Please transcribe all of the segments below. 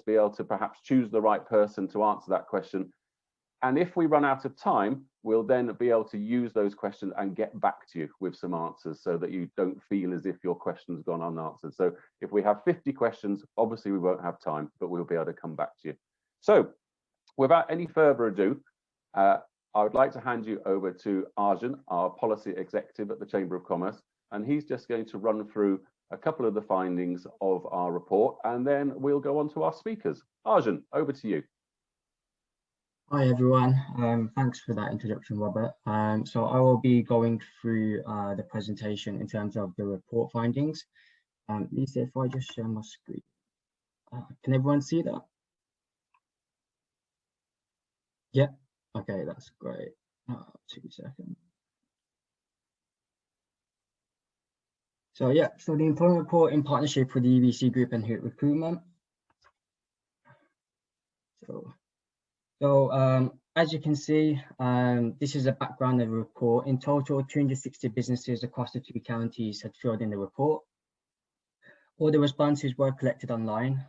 be able to perhaps choose the right person to answer that question. And if we run out of time, we'll then be able to use those questions and get back to you with some answers so that you don't feel as if your question's gone unanswered. So if we have 50 questions, obviously we won't have time, but we'll be able to come back to you. So without any further ado, I would like to hand you over to Arjun, our policy executive at the Chamber of Commerce, and he's just going to run through a couple of the findings of our report, and then we'll go on to our speakers. Arjun, over to you. Hi everyone, thanks for that introduction, Robert. So I will be going through the presentation in terms of the report findings. Lisa, if I just share my screen, can everyone see that? Yeah, okay, that's great. 2 seconds. So yeah, so the employment report in partnership with the DRP Group and Hewett Recruitment. So as you can see, this is a background of the report. In total, 260 businesses across the 2 counties had filled in the report. All the responses were collected online.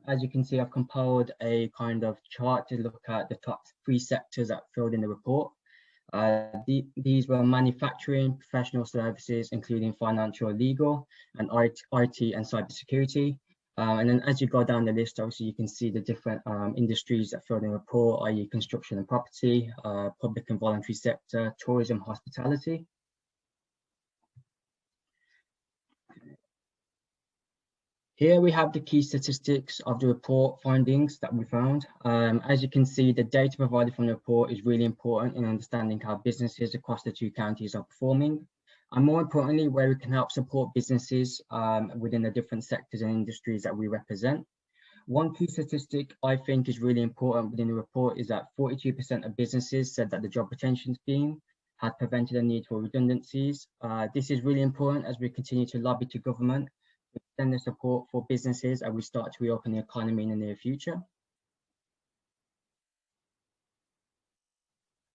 As you can see, I've compiled a kind of chart to look at the top 3 sectors that filled in the report. These were manufacturing, professional services, including financial, legal, and IT and cybersecurity. And then as you go down the list, obviously you can see the different industries that filled in the report, i.e. construction and property, public and voluntary sector, tourism, hospitality. Here we have the key statistics of the report findings that we found. As you can see, the data provided from the report is really important in understanding how businesses across the 2 counties are performing, and more importantly, where we can help support businesses within the different sectors and industries that we represent. One key statistic I think is really important within the report is that 42% of businesses said that the job retention scheme had prevented the need for redundancies. This is really important as we continue to lobby to government to extend the support for businesses as we start to reopen the economy in the near future.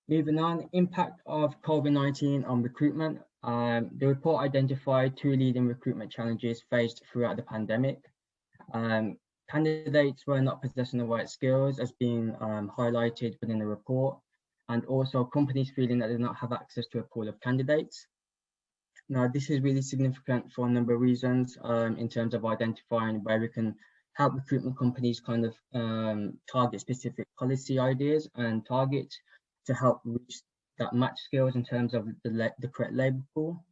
Moving on, impact of COVID-19 on recruitment. The report identified 2 leading recruitment challenges faced throughout the pandemic. Candidates were not possessing the right skills as being highlighted within the report, and also companies feeling that they do not have access to a pool of candidates. Now, this is really significant for a number of reasons in terms of identifying where we can help recruitment companies kind of target specific policy ideas and targets to help reach that match skills in terms of the correct labour pool.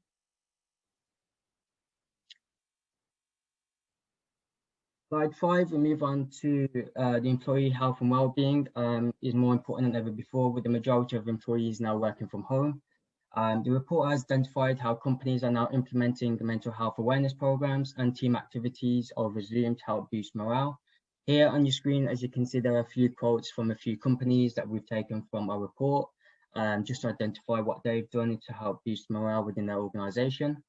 Slide 5, we move on to the employee health and well-being is more important than ever before, with the majority of employees now working from home. The report has identified how companies are now implementing mental health awareness programs and team activities over Zoom to help boost morale. Here on your screen, as you can see, there are a few quotes from a few companies that we've taken from our report, just to identify what they've done to help boost morale within their organisation.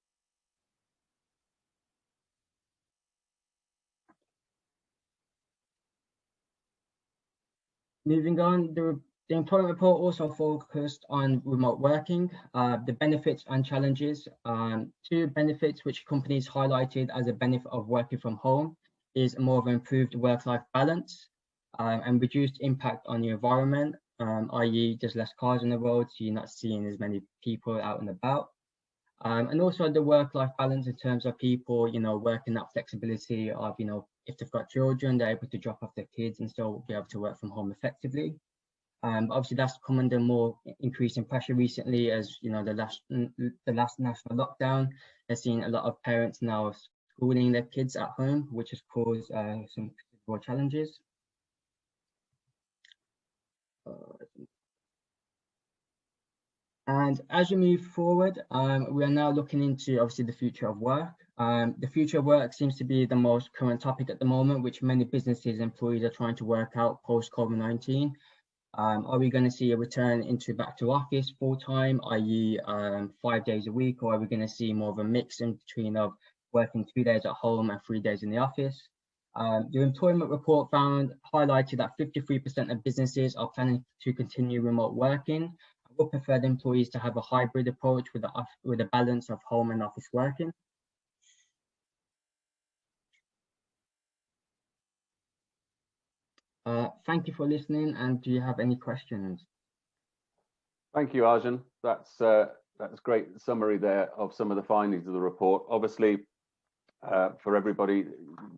Moving on, the employment report also focused on remote working, the benefits and challenges. 2 benefits which companies highlighted as a benefit of working from home is more of an improved work-life balance and reduced impact on the environment, i.e. there's less cars on the road, so you're not seeing as many people out and about. And also the work-life balance in terms of people, working that flexibility of, if they've got children, they're able to drop off their kids and still be able to work from home effectively. Obviously, that's come under more increasing pressure recently, as the last national lockdown has seen a lot of parents now schooling their kids at home, which has caused some considerable challenges. And as we move forward, we are now looking into obviously the future of work. The future of work seems to be the most current topic at the moment, which many businesses and employees are trying to work out post COVID-19. Are we going to see a return into back to office full time, i.e. 5 days a week, or are we going to see more of a mix in between of working 2 days at home and 3 days in the office? The employment report highlighted that 53% of businesses are planning to continue remote working. I would prefer the employees to have a hybrid approach with a balance of home and office working. Thank you for listening, and do you have any questions? Thank you, Arjun. That's great summary there of some of the findings of the report. Obviously, for everybody,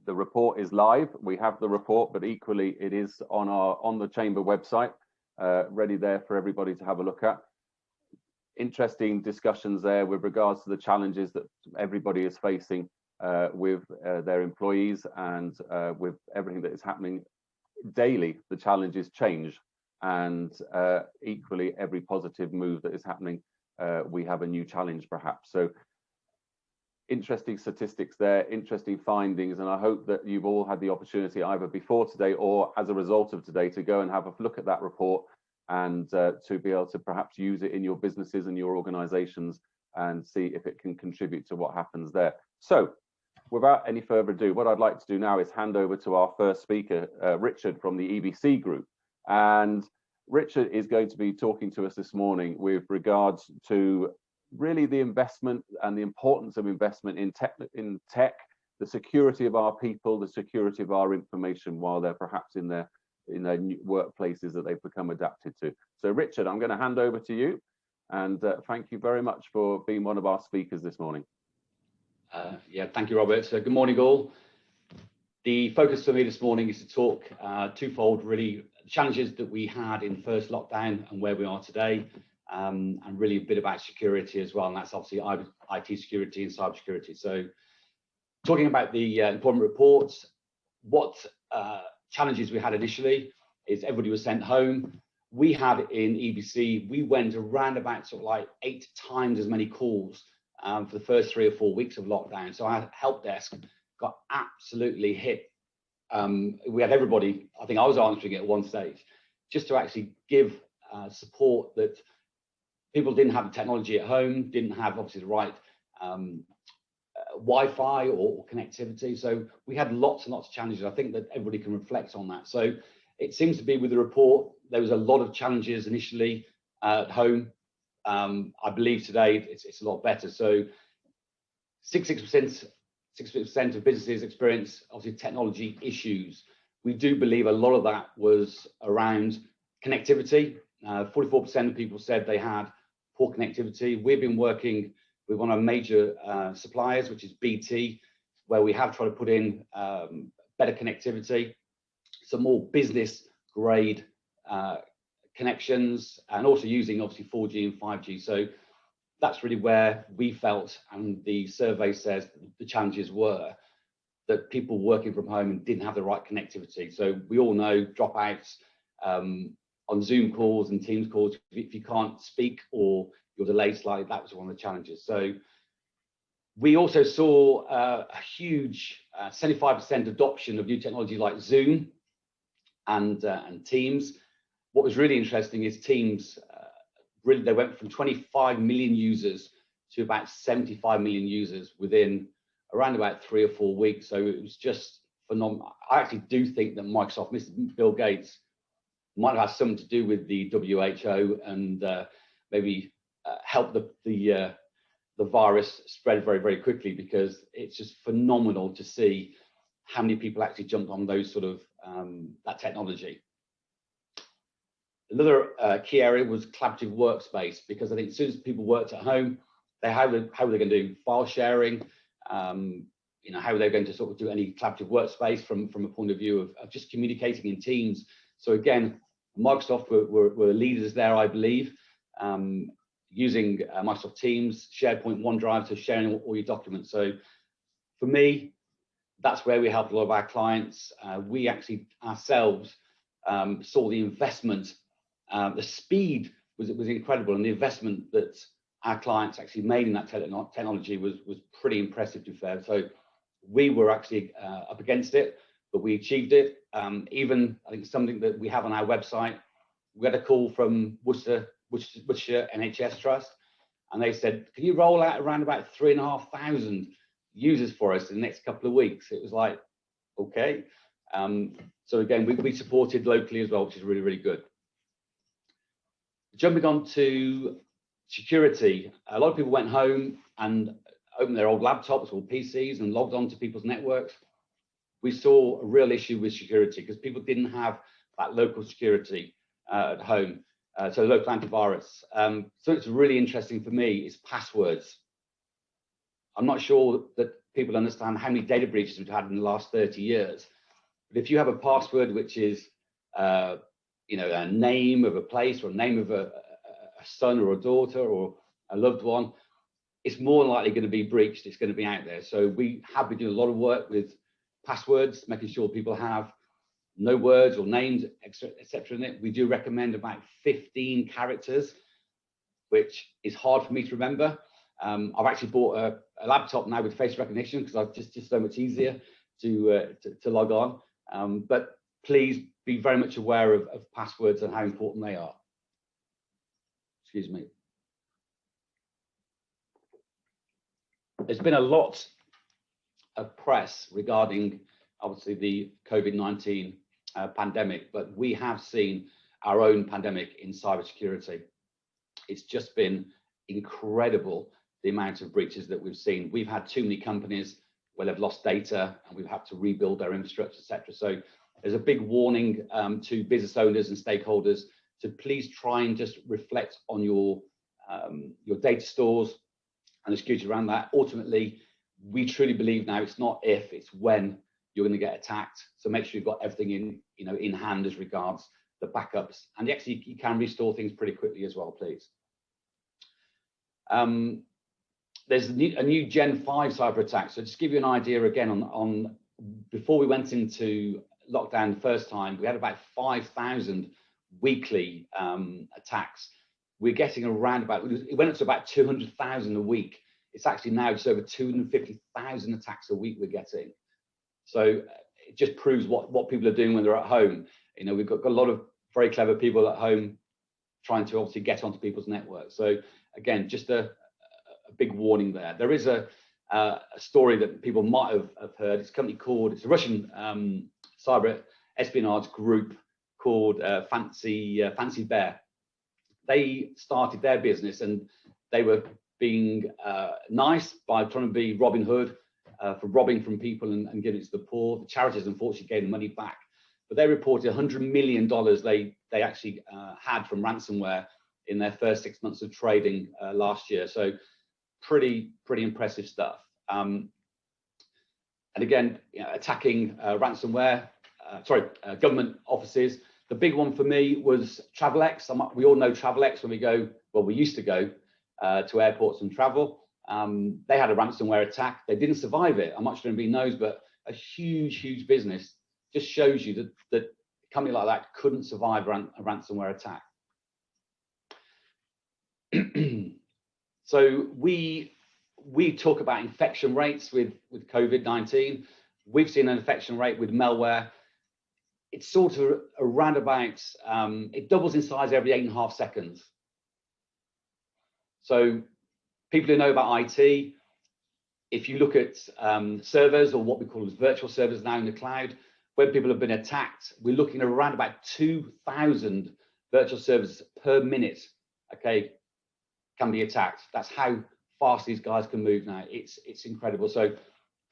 the report is live. We have the report, but equally it is on the Chamber website, ready there for everybody to have a look at. Interesting discussions there with regards to the challenges that everybody is facing with their employees, and with everything that is happening daily. The challenges change, and equally every positive move that is happening, we have a new challenge perhaps. So interesting statistics there, interesting findings, and I hope that you've all had the opportunity either before today or as a result of today to go and have a look at that report, and to be able to perhaps use it in your businesses and your organizations and see if it can contribute to what happens there. So without any further ado, what I'd like to do now is hand over to our first speaker, Richard from the EBC Group. And Richard is going to be talking to us this morning with regards to really the investment and the importance of investment in tech, the security of our people, the security of our information while they're perhaps in their new workplaces that they've become adapted to. So Richard, I'm going to hand over to you, and thank you very much for being one of our speakers this morning. Yeah, thank you, Robert. Good morning, all. The focus for me this morning is to talk twofold, really, challenges that we had in first lockdown and where we are today, and really a bit about security as well, and that's obviously IT security and cyber security. So talking about the employment reports, what challenges we had initially is everybody was sent home. We had in EBC, we went around about sort of like 8 times as many calls for the first 3 or 4 weeks of lockdown. So our help desk got absolutely hit. We had everybody, I think I was answering it at one stage, just to actually give support that people didn't have the technology at home, didn't have obviously the right Wi-Fi or connectivity. So we had lots and lots of challenges. I think that everybody can reflect on that. So it seems to be with the report, there was a lot of challenges initially at home. I believe today it's a lot better. So 66% of businesses experience obviously technology issues. We do believe a lot of that was around connectivity. 44% of people said they had poor connectivity. We've been working with one of our major suppliers, which is BT, where we have tried to put in better connectivity, some more business grade connections, and also using obviously 4G and 5G. So that's really where we felt, and the survey says the challenges were that people working from home and didn't have the right connectivity. So we all know dropouts on Zoom calls and Teams calls. If you can't speak or you're delayed slightly, that was one of the challenges. So we also saw a huge 75% adoption of new technology like Zoom and Teams. What was really interesting is Teams, really they went from 25 million users to about 75 million users within around about 3 or 4 weeks. So it was just phenomenal. I actually do think that Microsoft, Mr. Bill Gates, might have had something to do with the WHO and maybe help the virus spread very, very quickly, because it's just phenomenal to see how many people actually jumped on those sort of that technology. Another key area was collaborative workspace, because I think as soon as people worked at home, how were they going to do file sharing? You know, how are they going to sort of do any collaborative workspace from a point of view of just communicating in teams? So again, Microsoft were leaders there, I believe, using Microsoft Teams, SharePoint, OneDrive to sharing all your documents. So for me, that's where we helped a lot of our clients. We actually ourselves saw the investment. The speed was incredible, and the investment that our clients actually made in that technology was pretty impressive, to be fair. So we were actually up against it, but we achieved it. Even I think something that we have on our website, we had a call from Worcestershire NHS Trust, and they said, can you roll out around about 3,500 users for us in the next couple of weeks? It was like, okay. So again, we supported locally as well, which is really, really good. Jumping on to security, a lot of people went home and opened their old laptops or PCs and logged on to people's networks. We saw a real issue with security because people didn't have that local security at home, so local antivirus. So it's really interesting for me is passwords. I'm not sure that people understand how many data breaches we've had in the last 30 years. But if you have a password which is, you know, a name of a place or a name of a son or a daughter or a loved one, it's more likely going to be breached. It's going to be out there. So we have been doing a lot of work with passwords, making sure people have no words or names, etc. in it. We do recommend about 15 characters, which is hard for me to remember. I've actually bought a laptop now with face recognition because I've just so much easier to log on. But please be very much aware of passwords and how important they are. Excuse me. There's been a lot of press regarding, obviously, the COVID-19 pandemic, but we have seen our own pandemic in cybersecurity. It's just been incredible, the amount of breaches that we've seen. We've had too many companies where they've lost data and we've had to rebuild their infrastructure, etc. So there's a big warning to business owners and stakeholders to please try and just reflect on your data stores and the security around that. Ultimately, we truly believe now it's not if, it's when you're going to get attacked. So make sure you've got everything in hand as regards the backups, and actually you can restore things pretty quickly as well, please. There's a new Gen 5 cyber attack. So just to give you an idea again on before we went into lockdown the first time, we had about 5,000 weekly attacks. We're getting around it went up to about 200,000 a week. It's actually now just over 250,000 attacks a week we're getting. So it just proves what people are doing when they're at home. You know, we've got a lot of very clever people at home trying to obviously get onto people's networks. So again, just a big warning there. There is a story that people might have heard. It's a company called, it's a Russian cyber espionage group called Fancy Bear. They started their business and they were being nice by trying to be Robin Hood for robbing from people and giving it to the poor. The charities unfortunately gave the money back, but they reported $100 million they actually had from ransomware in their first 6 months of trading last year. So pretty impressive stuff. And again, attacking ransomware, government offices. The big one for me was Travelex. We all know Travelex when we go, well, we used to go to airports and travel. They had a ransomware attack. They didn't survive it. I'm not sure anybody knows, but a huge business. Just shows you that a company like that couldn't survive a ransomware attack. So we talk about infection rates with COVID-19. We've seen an infection rate with malware. It's sort of around about, it doubles in size every 8.5 seconds. So people who know about IT, if you look at servers, or what we call as virtual servers now in the cloud, when people have been attacked, we're looking at around about 2,000 virtual servers per minute, okay, can be attacked. That's how fast these guys can move now. It's incredible. So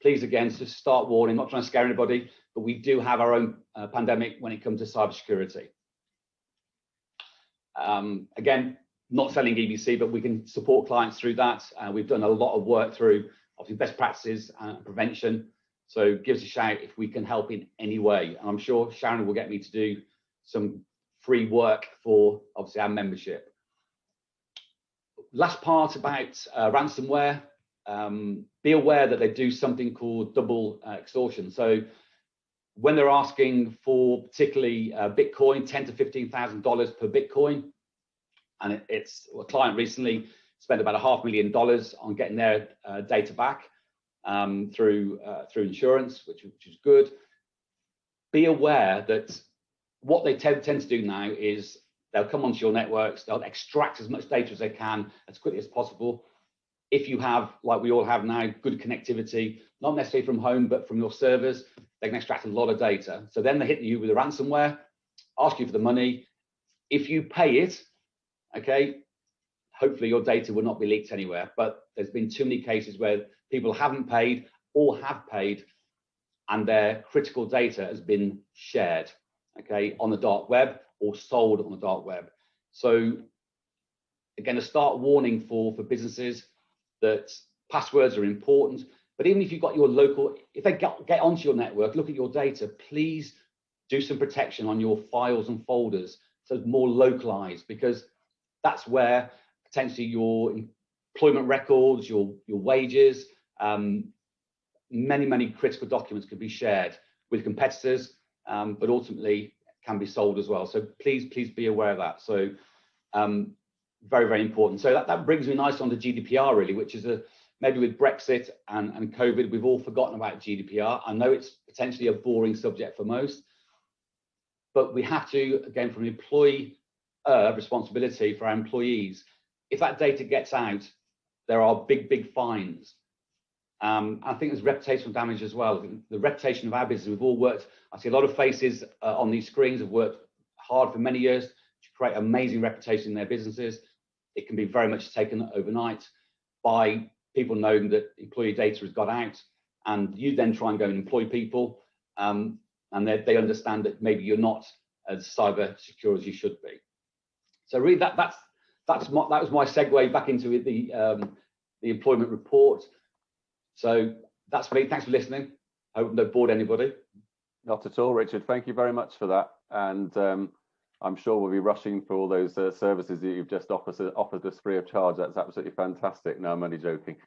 please, again, just start warning, not trying to scare anybody, but we do have our own pandemic when it comes to cybersecurity. Again, not selling EBC, but we can support clients through that. We've done a lot of work through obviously best practices and prevention. So give us a shout if we can help in any way. And I'm sure Sharon will get me to do some free work for obviously our membership. Last part about ransomware, be aware that they do something called double extortion. So when they're asking for particularly Bitcoin, $10,000 to $15,000 per Bitcoin, and it's a client recently spent about $500,000 on getting their data back through insurance, which is good. Be aware that what they tend to do now is they'll come onto your networks, they'll extract as much data as they can as quickly as possible. If you have, like we all have now, good connectivity, not necessarily from home, but from your servers, they can extract a lot of data. So then they hit you with a ransomware, ask you for the money. If you pay it, okay, hopefully your data will not be leaked anywhere. But there's been too many cases where people haven't paid or have paid and their critical data has been shared. okay, on the dark web or sold on the dark web. So again, a start warning for businesses that passwords are important, but even if you've got your local, if they get onto your network, look at your data, please do some protection on your files and folders, so it's more localized, because that's where potentially your employment records, your wages, many critical documents could be shared with competitors, but ultimately can be sold as well. So please be aware of that. So very important. So that brings me nicely on to GDPR, really, which is maybe with Brexit and COVID, we've all forgotten about GDPR. I know it's potentially a boring subject for most, but we have to, again, from an employee responsibility for our employees, if that data gets out, there are big fines. I think there's reputational damage as well. The reputation of our business, we've all worked, I see a lot of faces on these screens, have worked hard for many years to create amazing reputation in their businesses. It can be very much taken overnight by people knowing that employee data has got out, and you then try and go and employ people, and they understand that maybe you're not as cyber secure as you should be. So really, that was my segue back into the employment report. So that's me. Thanks for listening. I hope I've bored anybody. Not at all, Richard. Thank you very much for that. And I'm sure we'll be rushing for all those services that you've just offered us free of charge. That's absolutely fantastic. No, I'm only joking.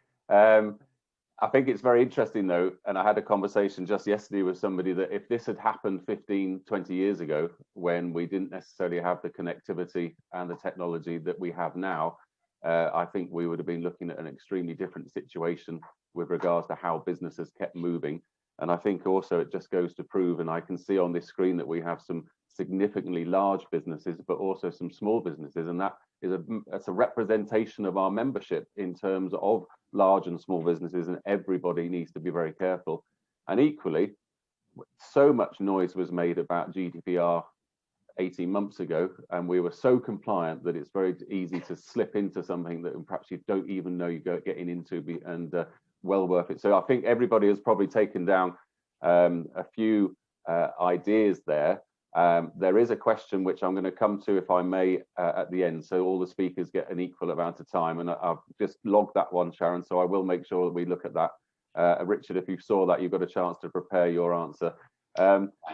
I think it's very interesting, though, and I had a conversation just yesterday with somebody that if this had happened 15, 20 years ago, when we didn't necessarily have the connectivity and the technology that we have now, I think we would have been looking at an extremely different situation with regards to how businesses kept moving. And I think also it just goes to prove, and I can see on this screen that we have some significantly large businesses, but also some small businesses, and that's a representation of our membership in terms of large and small businesses, and everybody needs to be very careful. And equally, so much noise was made about GDPR 18 months ago, and we were so compliant that it's very easy to slip into something that perhaps you don't even know you're getting into, and well worth it. So I think everybody has probably taken down a few ideas there. There is a question which I'm going to come to, if I may, at the end, so all the speakers get an equal amount of time, and I've just logged that one, Sharon, so I will make sure that we look at that. Richard, if you saw that, you've got a chance to prepare your answer.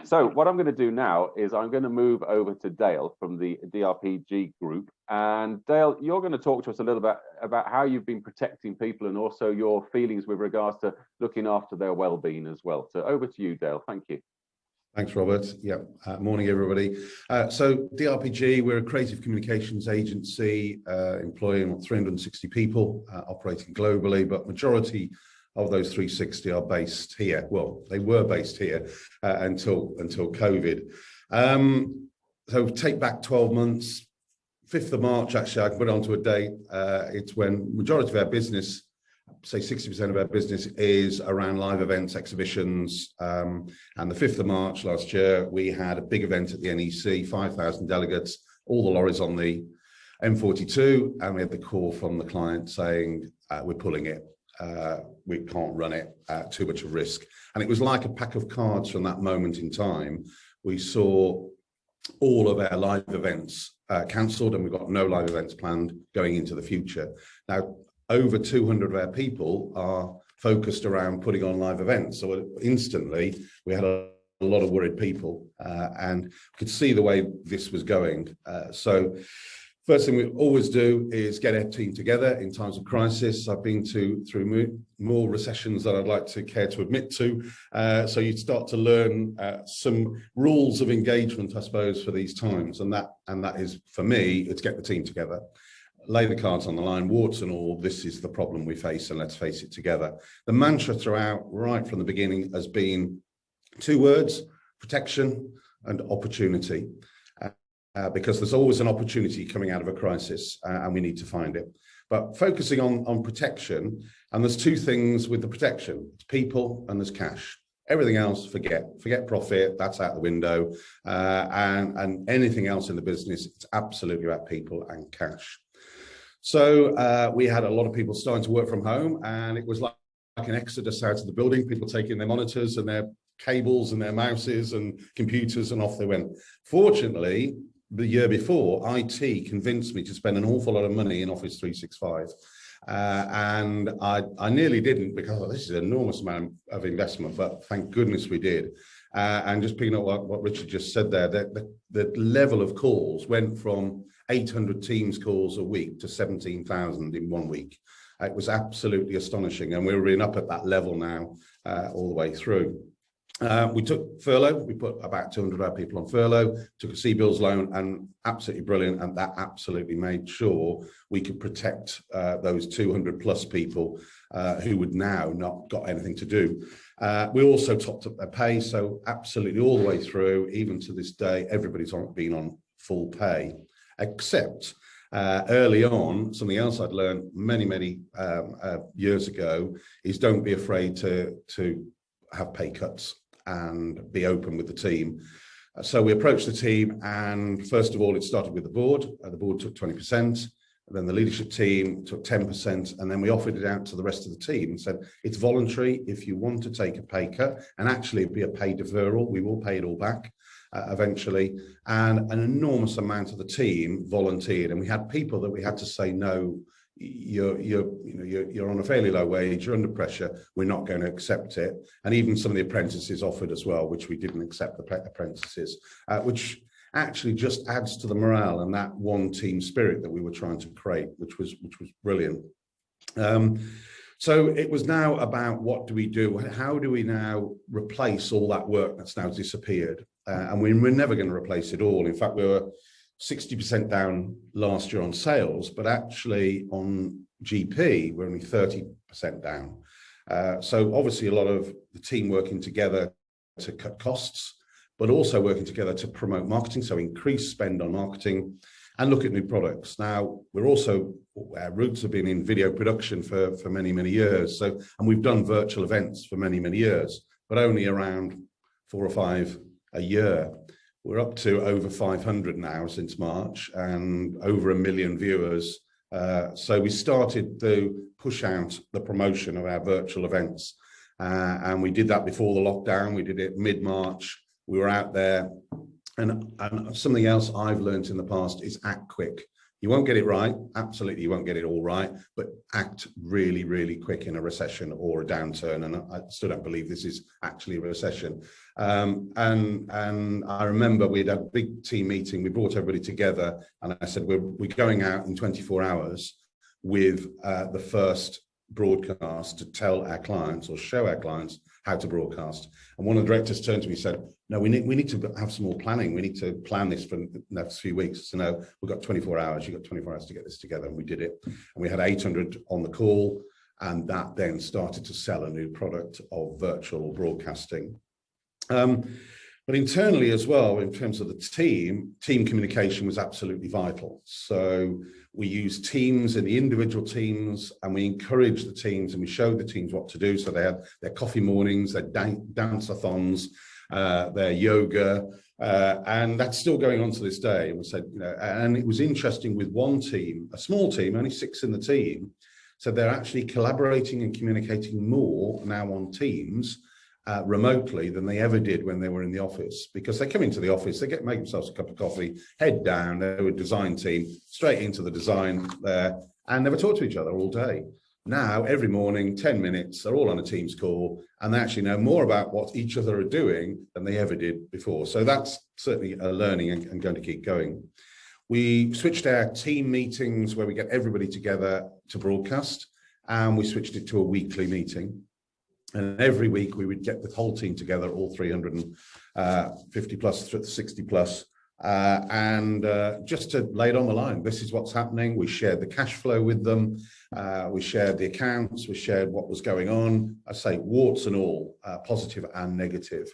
So what I'm going to do now is I'm going to move over to Dale from the DRP Group. And Dale, you're going to talk to us a little bit about how you've been protecting people and also your feelings with regards to looking after their well-being as well. So over to you, Dale. Thank you. Thanks, Robert. Yeah, morning, everybody. So DRPG, we're a creative communications agency employing 360 people, operating globally, but majority of those 360 are based here. Well, they were based here until COVID. So take back 12 months, 5th of March, actually, I can put it onto a date. It's when majority of our business, say 60% of our business, is around live events, exhibitions. And the 5th of March last year, we had a big event at the NEC, 5,000 delegates, all the lorries on the M42, and we had the call from the client saying, we're pulling it. We can't run it, too much of risk. And it was like a pack of cards from that moment in time. We saw all of our live events cancelled, and we've got no live events planned going into the future. Now, over 200 of our people are focused around putting on live events. So instantly, we had a lot of worried people and could see the way this was going. So first thing we always do is get our team together in times of crisis. I've been through more recessions than I'd like to care to admit to. So you start to learn some rules of engagement, I suppose, for these times. And that is, for me, it's get the team together. Lay the cards on the line, warts and all, this is the problem we face, and let's face it together. The mantra throughout, right from the beginning, has been 2 words: protection and opportunity. Because there's always an opportunity coming out of a crisis, and we need to find it. But focusing on protection, and there's 2 things with the protection: it's people and there's cash. Everything else, forget profit, that's out the window, and anything else in the business, it's absolutely about people and cash. So we had a lot of people starting to work from home, and it was like an exodus out of the building, people taking their monitors and their cables and their mouses and computers, and off they went. Fortunately, the year before, IT convinced me to spend an awful lot of money in Office 365. And I nearly didn't, because this is an enormous amount of investment, but thank goodness we did. And just picking up what Richard just said there, the level of calls went from 800 Teams calls a week to 17,000 in 1 week. It was absolutely astonishing, and we're in up at that level now all the way through. We took furlough. We put about 200 of our people on furlough, took a CBILS loan, and absolutely brilliant. And that absolutely made sure we could protect those 200 plus people who would now not got anything to do. We also topped up their pay. So absolutely all the way through, even to this day, everybody's been on full pay, except early on, something else I'd learned many years ago is don't be afraid to have pay cuts and be open with the team. So we approached the team, and first of all, it started with the board. The board took 20%, and then the leadership team took 10%, and then we offered it out to the rest of the team and said, it's voluntary. If you want to take a pay cut, and actually it'd be a pay deferral, we will pay it all back eventually. And an enormous amount of the team volunteered, and we had people that we had to say, no, you're on a fairly low wage, you're under pressure, we're not going to accept it. And even some of the apprentices offered as well, which we didn't accept the apprentices, which actually just adds to the morale and that one team spirit that we were trying to create, which was brilliant. So it was now about, what do we do? How do we now replace all that work that's now disappeared? And we're never going to replace it all. In fact, we were 60% down last year on sales, but actually on GP, we're only 30% down. So obviously a lot of the team working together to cut costs, but also working together to promote marketing, so increase spend on marketing and look at new products. Now, our roots have been in video production for many years. So, and we've done virtual events for many years, but only around 4 or 5 a year. We're up to over 500 now since March, and over 1 million viewers. So we started to push out the promotion of our virtual events. And we did that before the lockdown. We did it mid-March. We were out there. And something else I've learned in the past is act quick. You won't get it right. Absolutely, you won't get it all right, but act really quick in a recession or a downturn. And I still don't believe this is actually a recession. And I remember we'd had a big team meeting. We brought everybody together, and I said, we're going out in 24 hours with the first broadcast to tell our clients or show our clients how to broadcast. And one of the directors turned to me and said, no, we need to have some more planning. We need to plan this for the next few weeks. So no, we've got 24 hours. You've got 24 hours to get this together. And we did it. And we had 800 on the call. And that then started to sell a new product of virtual broadcasting. But internally as well, in terms of the team communication was absolutely vital. So we used teams in the individual teams, and we encouraged the teams, and we showed the teams what to do. So they had their coffee mornings, their dance-a-thons, their yoga, and that's still going on to this day. And we said, and it was interesting with one team, a small team, only 6 in the team, so they're actually collaborating and communicating more now on Teams remotely than they ever did when they were in the office, because they come into the office, they make themselves a cup of coffee, head down, they were a design team, straight into the design there, and never talk to each other all day. Now, every morning, 10 minutes, they're all on a Teams call, and they actually know more about what each other are doing than they ever did before. So that's certainly a learning and going to keep going. We switched our team meetings where we get everybody together to broadcast, and we switched it to a weekly meeting. And every week we would get the whole team together, all 350 plus, 60 plus, and just to lay it on the line. This is what's happening. We shared the cash flow with them. We shared the accounts. We shared what was going on. I say warts and all, positive and negative.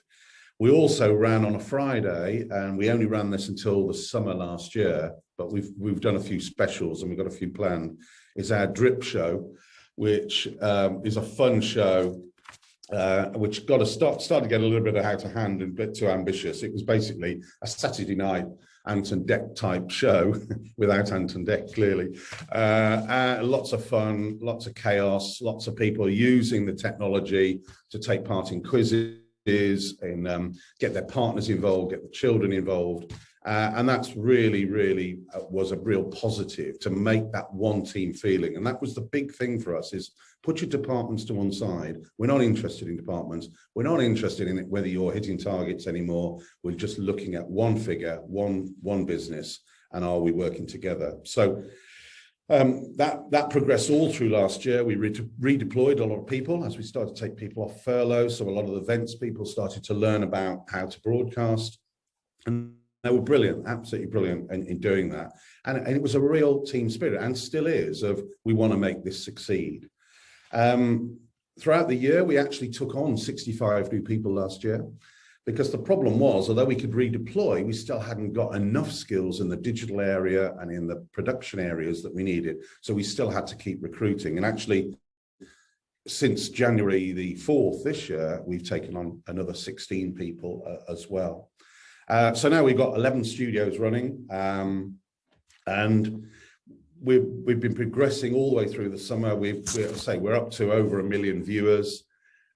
We also ran on a Friday, and we only ran this until the summer last year, but we've done a few specials and we've got a few planned. It's our drip show, which is a fun show. Which got to start to get a little bit out of hand and a bit too ambitious. It was basically a Saturday night Anton Deck type show without Anton Deck, clearly. Lots of fun, lots of chaos, lots of people using the technology to take part in quizzes in get their partners involved, get the children involved. And that's really was a real positive to make that one team feeling. And that was the big thing for us, is put your departments to one side. We're not interested in departments. We're not interested in whether you're hitting targets anymore. We're just looking at one figure, one business, and are we working together? So that progressed all through last year. We redeployed a lot of people as we started to take people off furlough. So a lot of the events people started to learn about how to broadcast, and they were brilliant, absolutely brilliant in doing that. And it was a real team spirit, and still is, of we want to make this succeed. Throughout the year, we actually took on 65 new people last year, because the problem was, although we could redeploy, we still hadn't got enough skills in the digital area and in the production areas that we needed. So we still had to keep recruiting. And actually, since January the 4th this year, we've taken on another 16 people as well. So now we've got 11 studios running, and we've been progressing all the way through the summer. We're up to over 1 million viewers.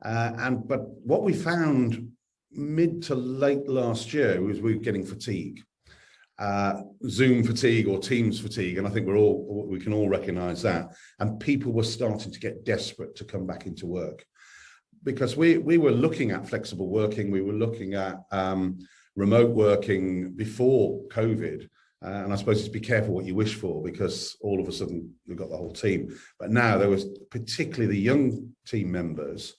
But what we found mid to late last year was we were getting fatigue, Zoom fatigue or Teams fatigue, and I think we can all recognise that. And people were starting to get desperate to come back into work, because we were looking at flexible working, we were looking at remote working before COVID. And I suppose it's be careful what you wish for, because all of a sudden we've got the whole team. But now there was particularly the young team members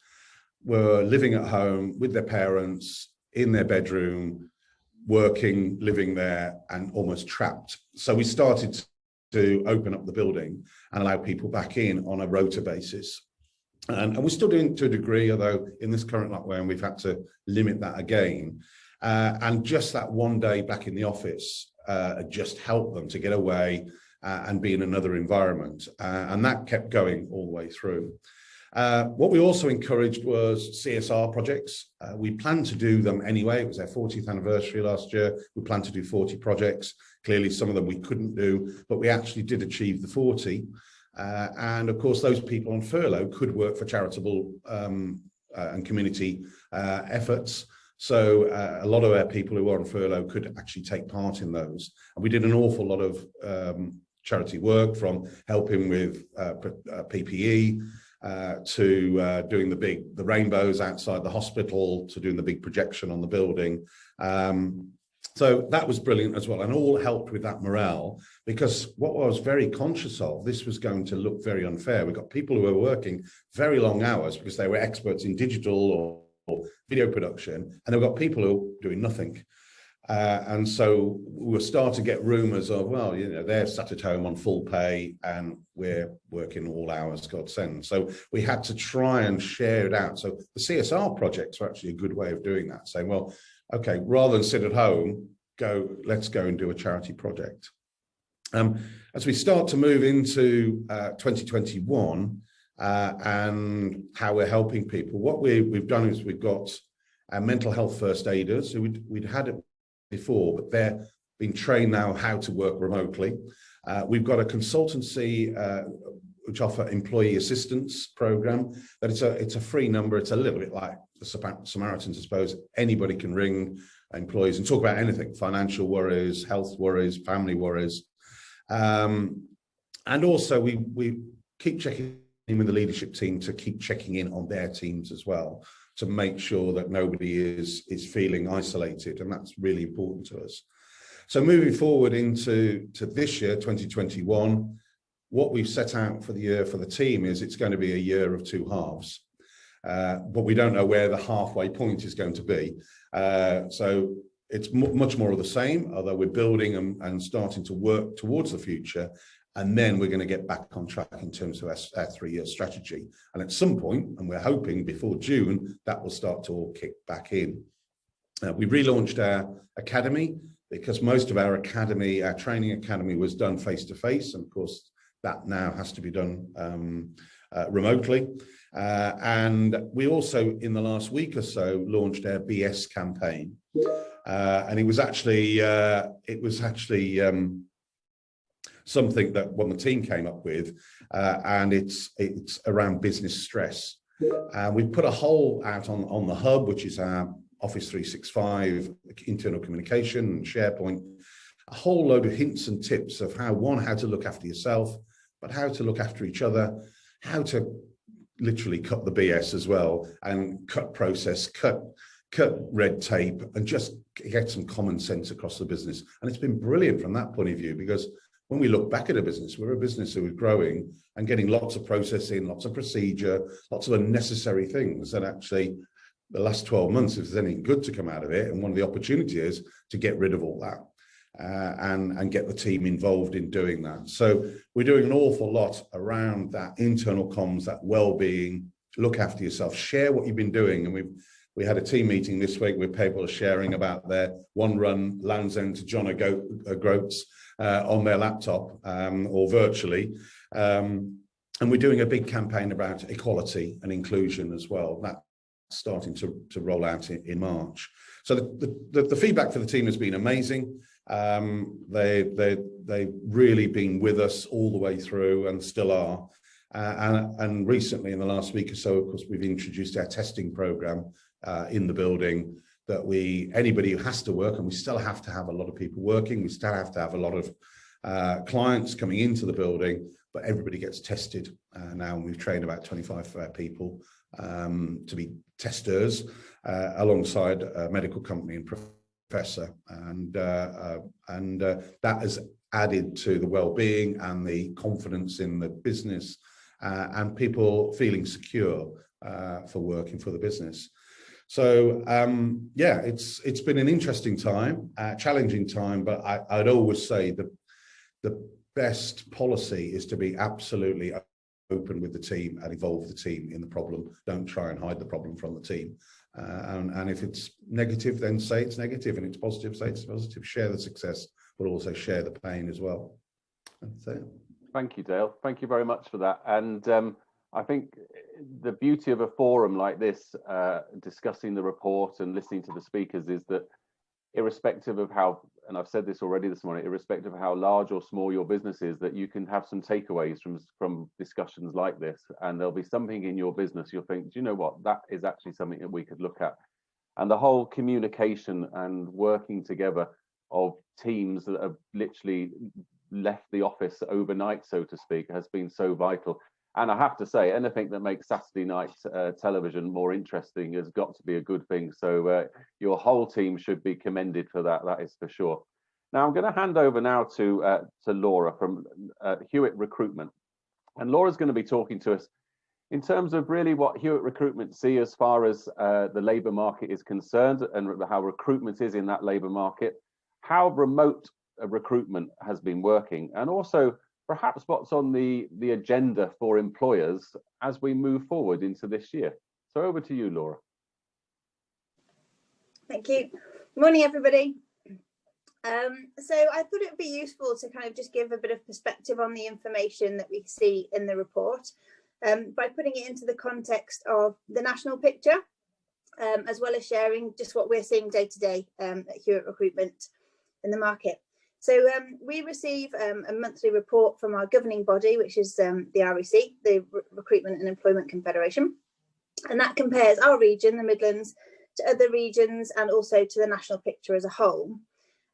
were living at home with their parents in their bedroom, working, living there, and almost trapped. So we started to open up the building and allow people back in on a rota basis. And we're still doing to a degree, although in this current lockdown we've had to limit that again. And just that one day back in the office just helped them to get away and be in another environment. And that kept going all the way through. What we also encouraged was CSR projects. We planned to do them anyway. It was our 40th anniversary last year. We planned to do 40 projects. Clearly, some of them we couldn't do, but we actually did achieve the 40. And of course, those people on furlough could work for charitable and community efforts. So a lot of our people who are on furlough could actually take part in those. And we did an awful lot of charity work, from helping with PPE to doing the rainbows outside the hospital, to doing the big projection on the building. So that was brilliant as well, and all helped with that morale, because what I was very conscious of, this was going to look very unfair. We've got people who are working very long hours because they were experts in digital or video production, and they've got people who are doing nothing. And so we were starting to get rumours of, well, you know, they're sat at home on full pay and we're working all hours, God send. So we had to try and share it out. So the CSR projects are actually a good way of doing that, saying, well, okay, rather than sit at home, let's go and do a charity project. As we start to move into 2021 and how we're helping people, what we've done is we've got our mental health first aiders, who we'd had it before, but they're being trained now how to work remotely. We've got a consultancy which offer employee assistance program. That it's a free number. It's a little bit like the Samaritans, I suppose. Anybody can ring employees and talk about anything: financial worries, health worries, family worries. And also we keep checking in with the leadership team to keep checking in on their teams as well, to make sure that nobody is feeling isolated, and that's really important to us. So moving forward into this year, 2021, what we've set out for the year for the team is it's going to be a year of two halves, but we don't know where the halfway point is going to be. So it's much more of the same, although we're building and starting to work towards the future. And then we're going to get back on track in terms of our 3-year strategy. And at some point, and we're hoping before June, that will start to all kick back in. We relaunched our academy, because most of our training academy was done face-to-face. And of course, that now has to be done remotely. And we also, in the last week or so, launched our BS campaign. And it was actually something that one of the team came up with, and it's around business stress. We've put a whole out on the hub, which is our Office 365 internal communication and SharePoint, a whole load of hints and tips of how to look after yourself, but how to look after each other, how to literally cut the BS as well, and cut process, cut red tape, and just get some common sense across the business. And it's been brilliant from that point of view, because when we look back at a business, we're a business who is growing and getting lots of processing, lots of procedure, lots of unnecessary things. And actually, the last 12 months, if there's anything good to come out of it, and one of the opportunities is to get rid of all that and get the team involved in doing that. So we're doing an awful lot around that internal comms, that well-being, look after yourself, share what you've been doing. And we had a team meeting this week where people are sharing about their one run Land's End to John O'Groats on their laptop or virtually. And we're doing a big campaign about equality and inclusion as well. That's starting to roll out in March. So the feedback for the team has been amazing. They've really been with us all the way through and still are. And recently, in the last week or so, of course, we've introduced our testing program in the building, that anybody who has to work, and we still have to have a lot of people working, we still have to have a lot of clients coming into the building, but everybody gets tested now, and we've trained about 25 people to be testers alongside a medical company and professor, and that has added to the well-being and the confidence in the business and people feeling secure for working for the business. So yeah, it's been an interesting time, challenging time, but I'd always say that the best policy is to be absolutely open with the team and involve the team in the problem. Don't try and hide the problem from the team. And if it's negative, then say it's negative, and it's positive, say it's positive. Share the success, but also share the pain as well. Thank you, Dale. Thank you very much for that. And I think the beauty of a forum like this, discussing the report and listening to the speakers, is that irrespective of how, and I've said this already this morning, irrespective of how large or small your business is, that you can have some takeaways from discussions like this, and there'll be something in your business you'll think, do you know what, that is actually something that we could look at. And the whole communication and working together of teams that have literally left the office overnight, so to speak, has been so vital. And I have to say, anything that makes Saturday night television more interesting has got to be a good thing. So your whole team should be commended for that. That is for sure. Now I'm going to hand over now to Laura from Hewett Recruitment. And Laura's going to be talking to us in terms of really what Hewett Recruitment see as far as the labour market is concerned, and how recruitment is in that labour market, how remote recruitment has been working, and also perhaps what's on the agenda for employers as we move forward into this year. So over to you, Laura. Thank you. Morning, everybody. So I thought it would be useful to kind of just give a bit of perspective on the information that we see in the report by putting it into the context of the national picture, as well as sharing just what we're seeing day to day at Hewett Recruitment in the market. So we receive a monthly report from our governing body, which is the REC, the Recruitment and Employment Confederation. And that compares our region, the Midlands, to other regions and also to the national picture as a whole.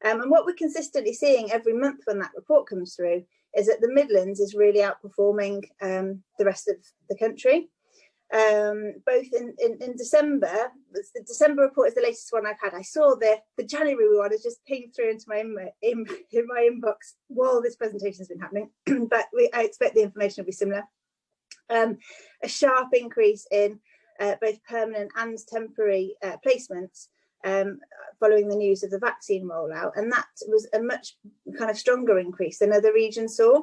And what we're consistently seeing every month when that report comes through is that the Midlands is really outperforming the rest of the country. Both in December, the December report is the latest one I've had. I saw the January one has just pinged through into my inbox while this presentation has been happening, but I expect the information will be similar. A sharp increase in both permanent and temporary placements following the news of the vaccine rollout, and that was a much kind of stronger increase than other regions saw.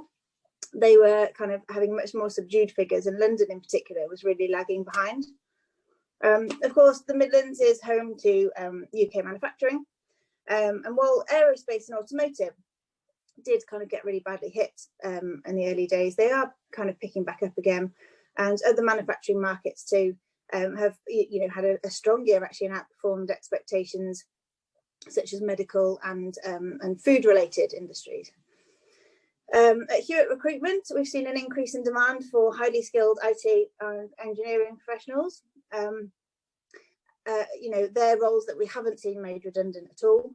They were kind of having much more subdued figures, and London in particular was really lagging behind. Of course, the Midlands is home to UK manufacturing, and while aerospace and automotive did kind of get really badly hit in the early days, they are kind of picking back up again, and other manufacturing markets too have had a strong year actually and outperformed expectations, such as medical and food related industries. At Hewett Recruitment, we've seen an increase in demand for highly skilled IT and engineering professionals. You know, they're roles that we haven't seen made redundant at all.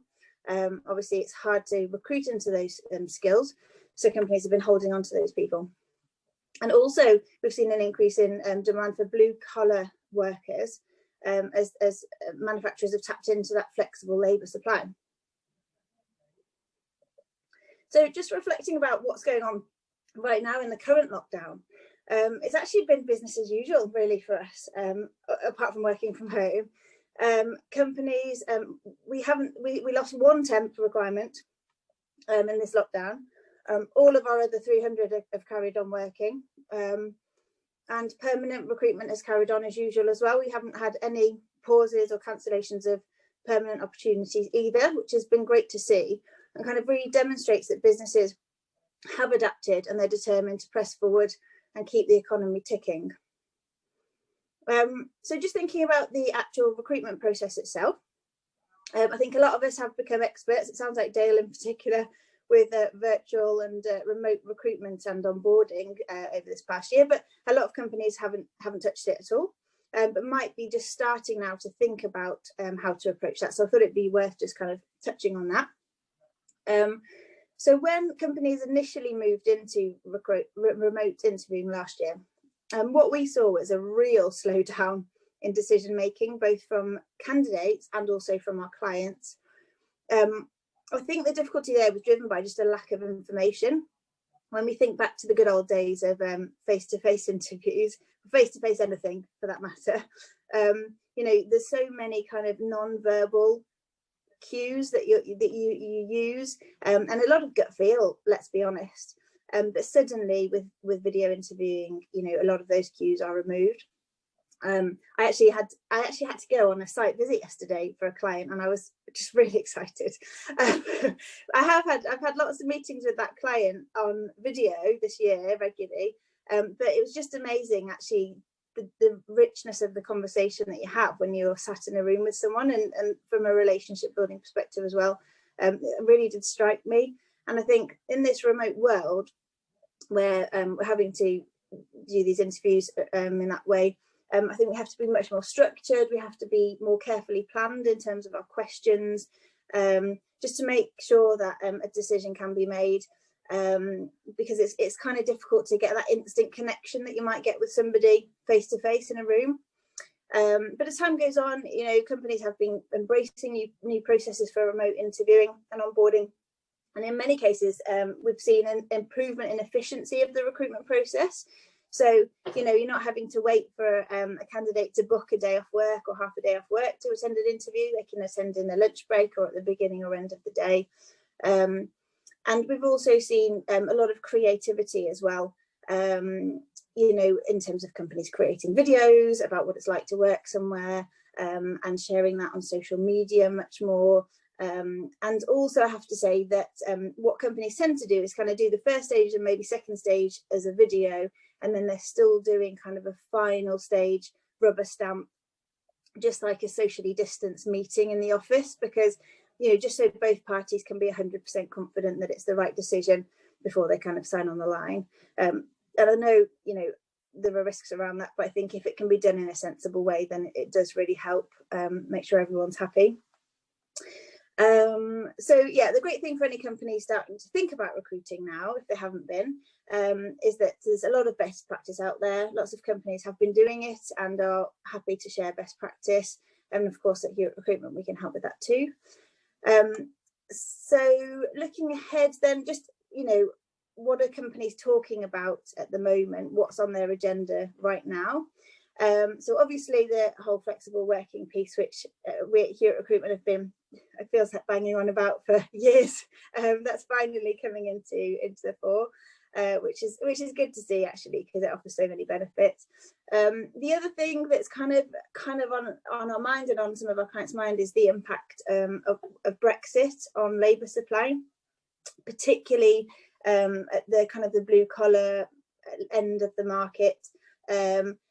Obviously, it's hard to recruit into those skills, so companies have been holding on to those people. And also, we've seen an increase in demand for blue-collar workers as manufacturers have tapped into that flexible labour supply. So just reflecting about what's going on right now in the current lockdown, it's actually been business as usual, really, for us, apart from working from home. Companies, we lost one temp requirement in this lockdown. All of our other 300 have carried on working, and permanent recruitment has carried on as usual as well. We haven't had any pauses or cancellations of permanent opportunities either, which has been great to see, and kind of really demonstrates that businesses have adapted and they're determined to press forward and keep the economy ticking. So just thinking about the actual recruitment process itself, I think a lot of us have become experts. It sounds like Dale in particular, with virtual and remote recruitment and onboarding over this past year, but a lot of companies haven't touched it at all, but might be just starting now to think about how to approach that. So I thought it'd be worth just kind of touching on that. So when companies initially moved into remote interviewing last year, what we saw was a real slowdown in decision making, both from candidates and also from our clients. I think the difficulty there was driven by just a lack of information. When we think back to the good old days of face-to-face interviews, face-to-face anything for that matter, you know, there's so many kind of non-verbal cues that you use, and a lot of gut feel, let's be honest. But suddenly with video interviewing, you know, a lot of those cues are removed. I actually had to go on a site visit yesterday for a client, and I was just really excited. I've had lots of meetings with that client on video this year regularly, but it was just amazing actually the richness of the conversation that you have when you're sat in a room with someone, and from a relationship building perspective as well. It really did strike me. And I think in this remote world where we're having to do these interviews in that way, I think we have to be much more structured. We have to be more carefully planned in terms of our questions, just to make sure that a decision can be made, because it's kind of difficult to get that instant connection that you might get with somebody face to face in a room. But as time goes on, you know, companies have been embracing new processes for remote interviewing and onboarding. And in many cases, we've seen an improvement in efficiency of the recruitment process. So, you know, you're not having to wait for a candidate to book a day off work or half a day off work to attend an interview. They can attend in their lunch break or at the beginning or end of the day. And we've also seen a lot of creativity as well, you know, in terms of companies creating videos about what it's like to work somewhere, and sharing that on social media much more. And also I have to say that what companies tend to do is kind of do the first stage and maybe second stage as a video, and then they're still doing kind of a final stage rubber stamp, just like a socially distanced meeting in the office, because, you know, just so both parties can be 100% confident that it's the right decision before they kind of sign on the line. And I know, you know, there are risks around that, but I think if it can be done in a sensible way, then it does really help make sure everyone's happy. So yeah, the great thing for any company starting to think about recruiting now, if they haven't been, is that there's a lot of best practice out there. Lots of companies have been doing it and are happy to share best practice. And of course, at Hewett Recruitment, we can help with that too. So looking ahead then, just, you know, what are companies talking about at the moment? What's on their agenda right now? So obviously the whole flexible working piece, which we at Hewett Recruitment have been, it feels like banging on about for years, that's finally coming into the fore, which is good to see actually, because it offers so many benefits. The other thing that's kind of on our mind and on some of our clients' mind is the impact of Brexit on labour supply, particularly at the kind of the blue collar end of the market.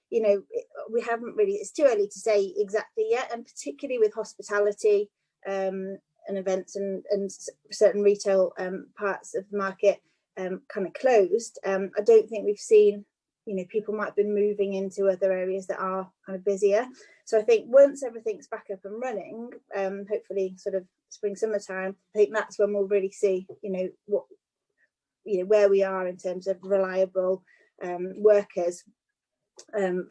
You know, we haven't really, it's too early to say exactly yet, and particularly with hospitality and events and certain retail parts of the market, kind of closed, I don't think we've seen, people might have been moving into other areas that are kind of busier. So I think once everything's back up and running, hopefully sort of spring, summertime, I think that's when we'll really see, where we are in terms of reliable workers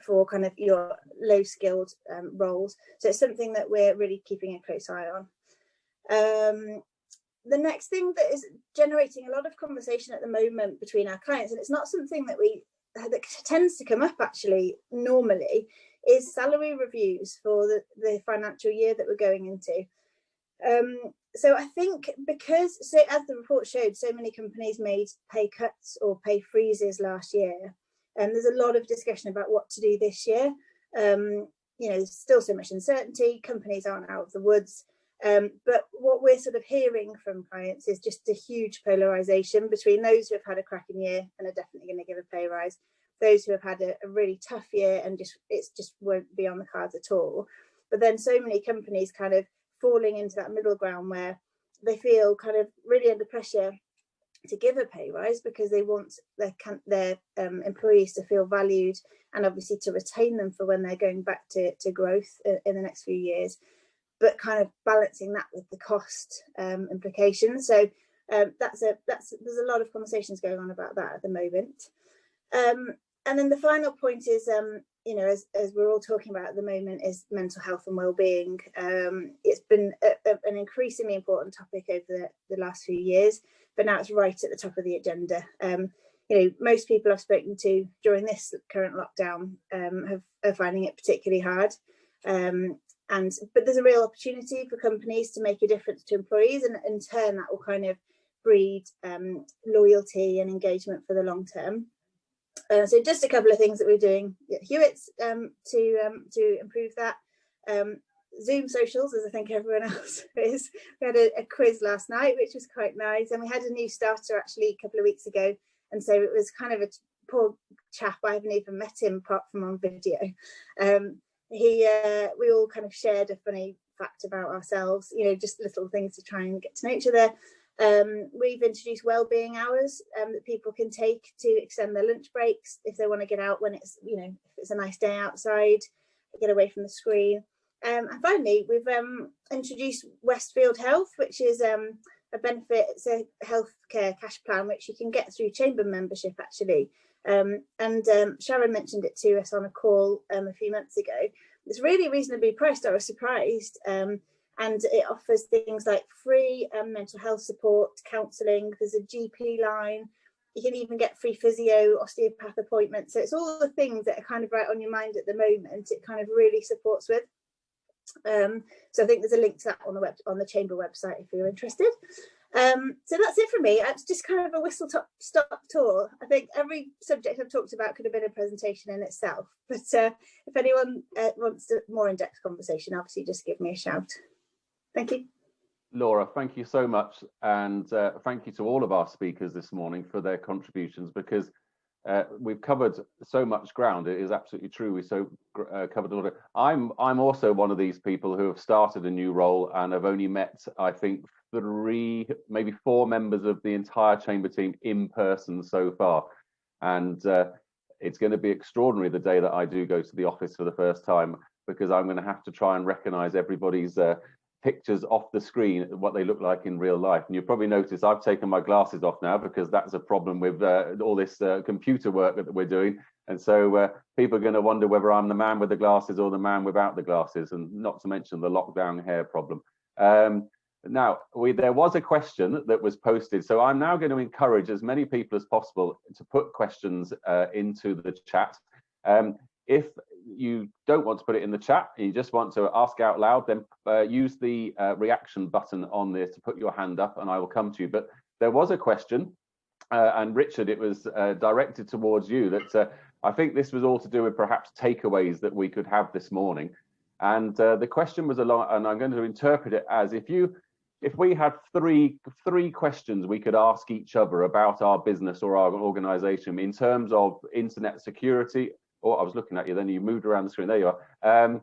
for kind of your low skilled roles. So it's something that we're really keeping a close eye on. The next thing that is generating a lot of conversation at the moment between our clients, and it's not something that tends to come up actually normally, is salary reviews for the financial year that we're going into. So I think because, as the report showed, so many companies made pay cuts or pay freezes last year, and there's a lot of discussion about what to do this year. There's still so much uncertainty, companies aren't out of the woods, but what we're sort of hearing from clients is just a huge polarization between those who have had a cracking year and are definitely going to give a pay rise, those who have had a really tough year and it just won't be on the cards at all. But then so many companies kind of falling into that middle ground where they feel kind of really under pressure to give a pay rise because they want their employees to feel valued, and obviously to retain them for when they're going back to growth in the next few years, but kind of balancing that with the cost implications. So there's a lot of conversations going on about that at the moment. And then the final point is, as we're all talking about at the moment, is mental health and well-being. It's been an increasingly important topic over the last few years, but now it's right at the top of the agenda. Most people I've spoken to during this current lockdown are finding it particularly hard. But there's a real opportunity for companies to make a difference to employees, and in turn that will kind of breed loyalty and engagement for the long term. So just a couple of things that we're doing at Hewett to improve that. Zoom socials, as I think everyone else is. We had a quiz last night, which was quite nice, and we had a new starter actually a couple of weeks ago, and so it was kind of a poor chap. I haven't even met him apart from on video. We all kind of shared a funny fact about ourselves, just little things to try and get to know each other. We've introduced wellbeing hours that people can take to extend their lunch breaks if they want to get out when it's, if it's a nice day outside, get away from the screen. And finally, we've introduced Westfield Health, which is a benefit. It's a healthcare cash plan which you can get through chamber membership actually. Sharon mentioned it to us on a call a few months ago. It's really reasonably priced. I was surprised. And it offers things like free mental health support, counselling. There's a GP line. You can even get free physio, osteopath appointments. So it's all the things that are kind of right on your mind at the moment. It kind of really supports with. So I think there's a link to that on the chamber website if you're interested. So that's it for me. It's just kind of a whistle-stop tour. I think every subject I've talked about could have been a presentation in itself. But if anyone wants a more in-depth conversation, obviously just give me a shout. Thank you. Laura, thank you so much. And thank you to all of our speakers this morning for their contributions, because we've covered so much ground. It is absolutely true. We covered a lot of. I'm also one of these people who have started a new role and have only met, I think, 3, maybe 4 members of the entire chamber team in person so far. And it's going to be extraordinary the day that I do go to the office for the first time, because I'm going to have to try and recognise everybody's pictures off the screen, what they look like in real life. And you'll probably notice I've taken my glasses off now, because that's a problem with all this computer work that we're doing. And so people are going to wonder whether I'm the man with the glasses or the man without the glasses, and not to mention the lockdown hair problem. Now, there was a question that was posted, so I'm now going to encourage as many people as possible to put questions into the chat. If you don't want to put it in the chat, you just want to ask out loud, then use the reaction button on there to put your hand up and I will come to you. But there was a question, and Richard, it was directed towards you, that I think this was all to do with perhaps takeaways that we could have this morning. And the question was along, and I'm going to interpret it as, if we had three questions we could ask each other about our business or our organization in terms of internet security. Oh, I was looking at you, then you moved around the screen. There you are.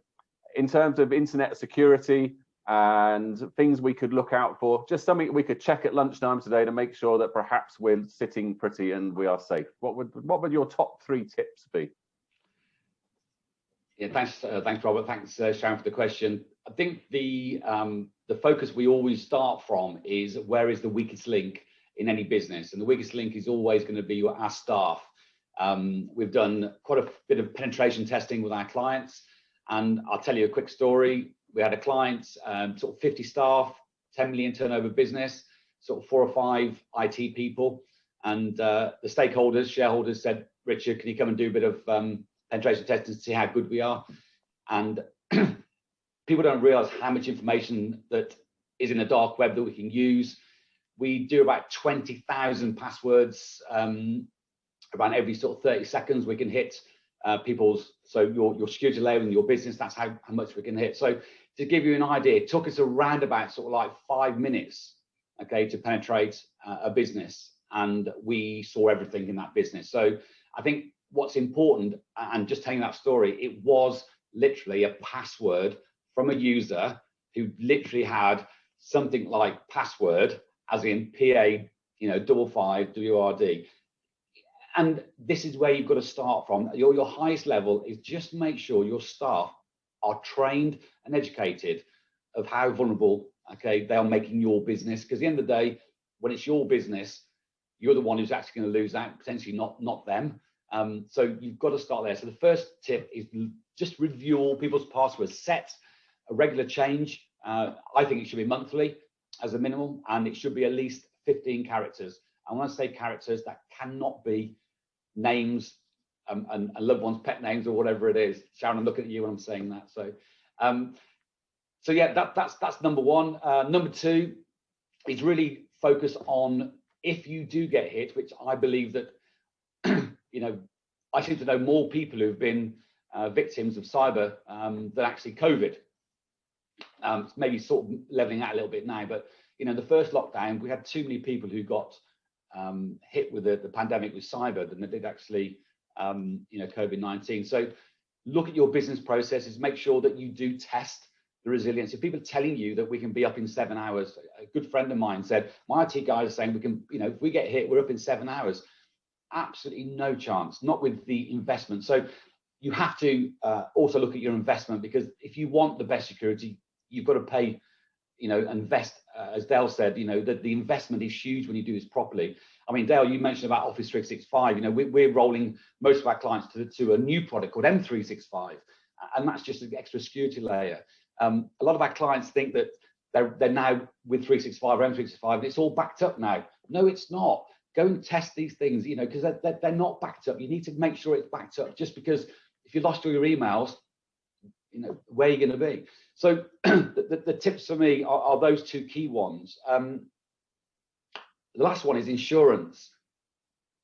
In terms of internet security, and things we could look out for, just something we could check at lunchtime today to make sure that perhaps we're sitting pretty and we are safe. What would your top 3 tips be? Yeah, thanks, Robert. Thanks, Sharon, for the question. I think the focus we always start from is where is the weakest link in any business, and the weakest link is always going to be our staff. We've done quite a bit of penetration testing with our clients, and I'll tell you a quick story. We had a client, sort of 50 staff, 10 million turnover business, sort of 4 or 5 IT people, and the stakeholders, shareholders said, Richard, can you come and do a bit of penetration testing to see how good we are? And people don't realize how much information that is in the dark web that we can use. We do about 20,000 passwords around every sort of 30 seconds. We can hit people's, so your security layer in your business, that's how much we can hit. So to give you an idea, it took us around about sort of like 5 minutes, okay, to penetrate a business, and we saw everything in that business. So I think what's important, and just telling that story, it was literally a password from a user who literally had something like password, as in PA, 55 WRD. And this is where you've got to start from. Your highest level is just make sure your staff are trained and educated of how vulnerable, okay, they are making your business. Because at the end of the day, when it's your business, you're the one who's actually going to lose out, potentially not them. So you've got to start there. So the first tip is just review all people's passwords. Set a regular change. I think it should be monthly as a minimum, and it should be at least 15 characters. And when I say characters, that cannot be names and loved ones' pet names or whatever it is. Sharon, I'm looking at you when I'm saying that. So yeah, that's number one. Number 2 is really focus on, if you do get hit, which I believe that I seem to know more people who've been victims of cyber than actually COVID. It's maybe sort of leveling out a little bit now, but the first lockdown, we had too many people who got hit with the pandemic with cyber than they did actually COVID-19. So look at your business processes, make sure that you do test the resilience. If people are telling you that we can be up in 7 hours, a good friend of mine said, my IT guys are saying we can, if we get hit, we're up in 7 hours. Absolutely no chance, not with the investment. So you have to also look at your investment, because if you want the best security, you've got to pay, invest, as Dale said, that the investment is huge when you do this properly. I mean, Dale, you mentioned about Office 365. We're rolling most of our clients to a new product called M365, and that's just an extra security layer. A lot of our clients think that they're now with 365 or M365, and it's all backed up now. No, it's not. Go and test these things, because they're not backed up. You need to make sure it's backed up, just because if you lost all your emails, where are you going to be? So the tips for me are those 2 key ones. The last one is insurance,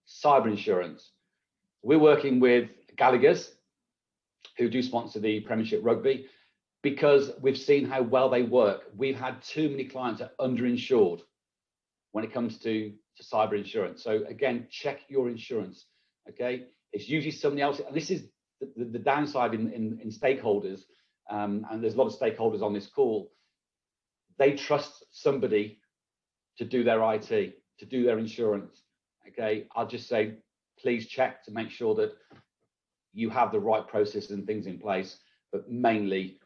cyber insurance. We're working with Gallagher's, who do sponsor the Premiership Rugby, because we've seen how well they work. We've had too many clients that are underinsured when it comes to cyber insurance. So again, check your insurance. Okay, it's usually somebody else, and this is the downside in stakeholders. And there's a lot of stakeholders on this call. They trust somebody to do their IT, to do their insurance. Okay, I'll just say, please check to make sure that you have the right processes and things in place, but mainly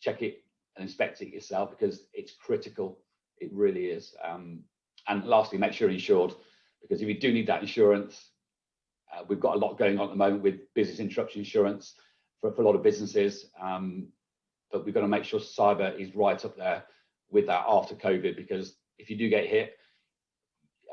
check it and inspect it yourself, because it's critical. It really is. And lastly, make sure you're insured, because if you do need that insurance, we've got a lot going on at the moment with business interruption insurance for a lot of businesses, but we've got to make sure cyber is right up there with that after COVID, because if you do get hit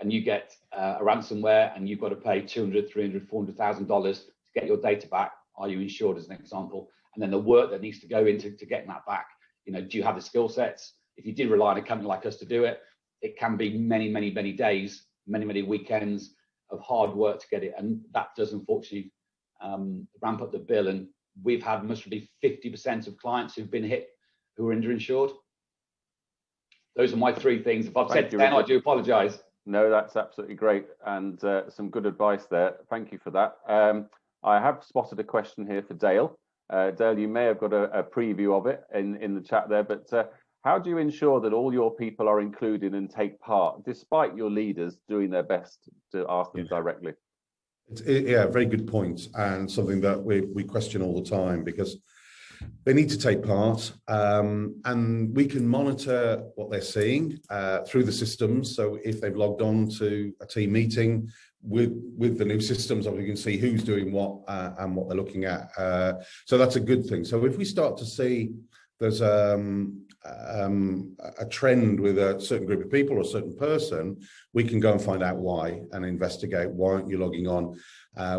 and you get a ransomware and you've got to pay $200,000, $300,000, $400,000 to get your data back, are you insured, as an example? And then the work that needs to go into getting that back. Do you have the skill sets? If you did rely on a company like us to do it, it can be many, many, many days, many, many weekends of hard work to get it. And that does unfortunately ramp up the bill. And we've had must be 50% of clients who've been hit who are underinsured. Those are my 3 things. If I've said 10, I do apologise. No, that's absolutely great, and some good advice there. Thank you for that. I have spotted a question here for Dale. Dale, you may have got a preview of it in the chat there, but How do you ensure that all your people are included and take part, despite your leaders doing their best to ask them directly? Yeah, very good point, and something that we question all the time, because they need to take part, and we can monitor what they're seeing through the systems. So if they've logged on to a team meeting with the new systems, we can see who's doing what and what they're looking at. So that's a good thing. So if we start to see there's a trend with a certain group of people or a certain person, we can go and find out why and investigate why aren't you logging on.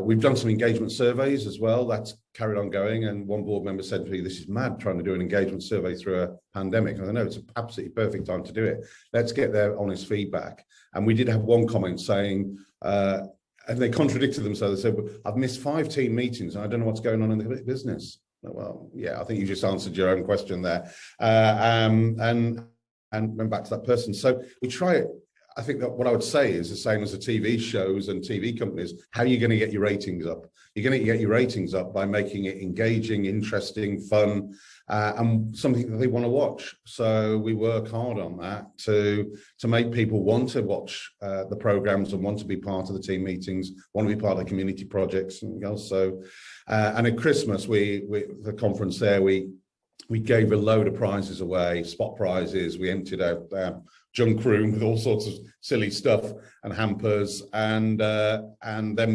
We've done some engagement surveys as well. That's carried on going, and one board member said to me, "This is mad trying to do an engagement survey through a pandemic." And I know it's an absolutely perfect time to do it. Let's get their honest feedback. And we did have one comment saying, and they contradicted themselves. They said, "I've missed 5 team meetings and I don't know what's going on in the business." Well, yeah, I think you just answered your own question there, and went back to that person. So we try it. I think that what I would say is the same as the TV shows and TV companies. How are you going to get your ratings up? You're going to get your ratings up by making it engaging, interesting, fun, and something that they want to watch. So we work hard on that to make people want to watch the programs and want to be part of the team meetings, want to be part of the community projects and else. So, and at Christmas, the conference there, we gave a load of prizes away, spot prizes. We emptied out junk room with all sorts of silly stuff and hampers, and then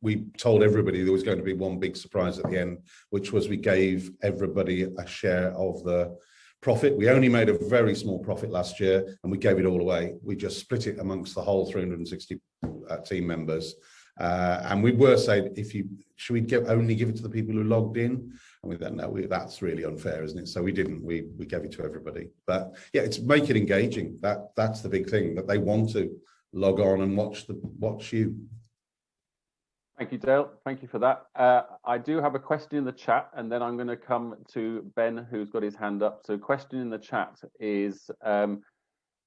we told everybody there was going to be one big surprise at the end, which was we gave everybody a share of the profit. We only made a very small profit last year, and we gave it all away. We just split it amongst the whole 360 team members. And we were saying, should we only give it to the people who logged in? And we then, no, that's really unfair, isn't it? So we didn't. We gave it to everybody. But yeah, it's make it engaging. That's the big thing, that they want to log on and watch you. Thank you, Dale. Thank you for that. I do have a question in the chat, and then I'm going to come to Ben, who's got his hand up. So, question in the chat is,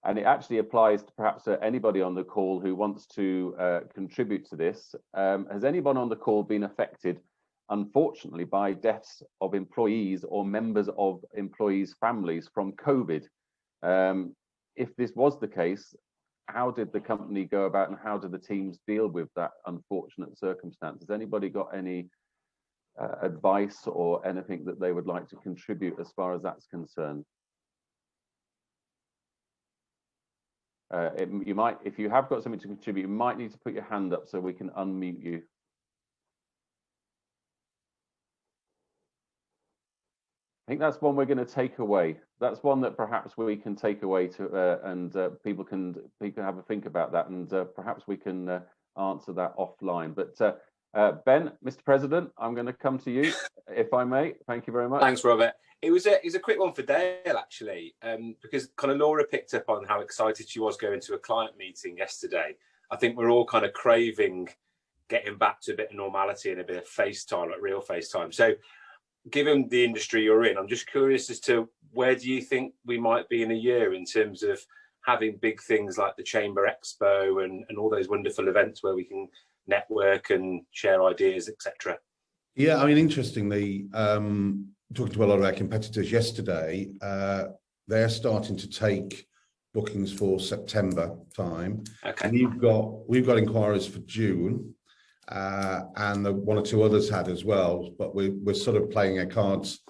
and it actually applies to perhaps anybody on the call who wants to contribute to this. Has anyone on the call been affected, unfortunately, by deaths of employees or members of employees' families from COVID? If this was the case, how did the company go about, and how did the teams deal with that unfortunate circumstance? Has anybody got any advice or anything that they would like to contribute as far as that's concerned? You might, if you have got something to contribute, you might need to put your hand up so we can unmute you. I think that's one we're going to take away. That's one that perhaps we can take away to, and people can have a think about that, and perhaps we can answer that offline. But Ben, Mr. President, I'm going to come to you, if I may. Thank you very much. Thanks, Robert. It was a quick one for Dale, actually, because kind of Laura picked up on how excited she was going to a client meeting yesterday. I think we're all kind of craving getting back to a bit of normality and a bit of FaceTime, like real FaceTime. So given the industry you're in, I'm just curious as to where do you think we might be in a year in terms of having big things like the Chamber Expo and all those wonderful events where we can network and share ideas, etc. Yeah, I mean, interestingly, talking to a lot of our competitors yesterday, they're starting to take bookings for September time. Okay. And we've got inquiries for June, and one or two others had as well. But we're sort of playing our cards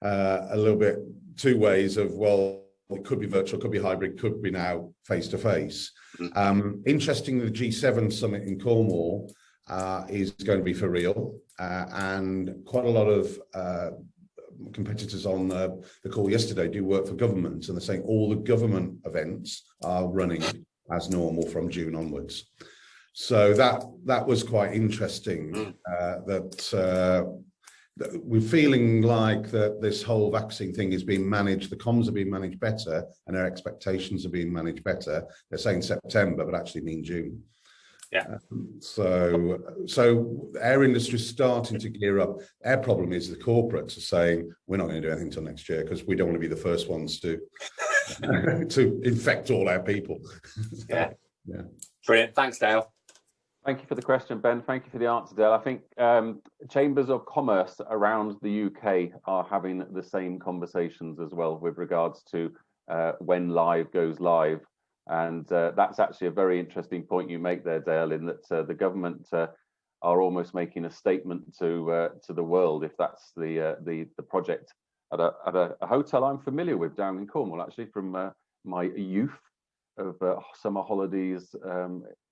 a little bit two ways of, well, it could be virtual, could be hybrid, could be now face to face. Interestingly, the G7 summit in Cornwall is going to be for real, and quite a lot of competitors on the call yesterday do work for government, and they're saying all the government events are running as normal from June onwards. So that was quite interesting. That we're feeling like that this whole vaccine thing is being managed, the comms are being managed better, and our expectations are being managed better. They're saying September, but actually mean June. Yeah. So our industry is starting to gear up. Our problem is the corporates are saying we're not going to do anything until next year because we don't want to be the first ones to to infect all our people. Yeah. Brilliant. Thanks, Dale. Thank you for the question, Ben. Thank you for the answer, Dale. I think chambers of commerce around the UK are having the same conversations as well with regards to when live goes live. And that's actually a very interesting point you make there, Dale, in that the government are almost making a statement to the world, if that's the project at a hotel I'm familiar with down in Cornwall, actually, from my youth of summer holidays,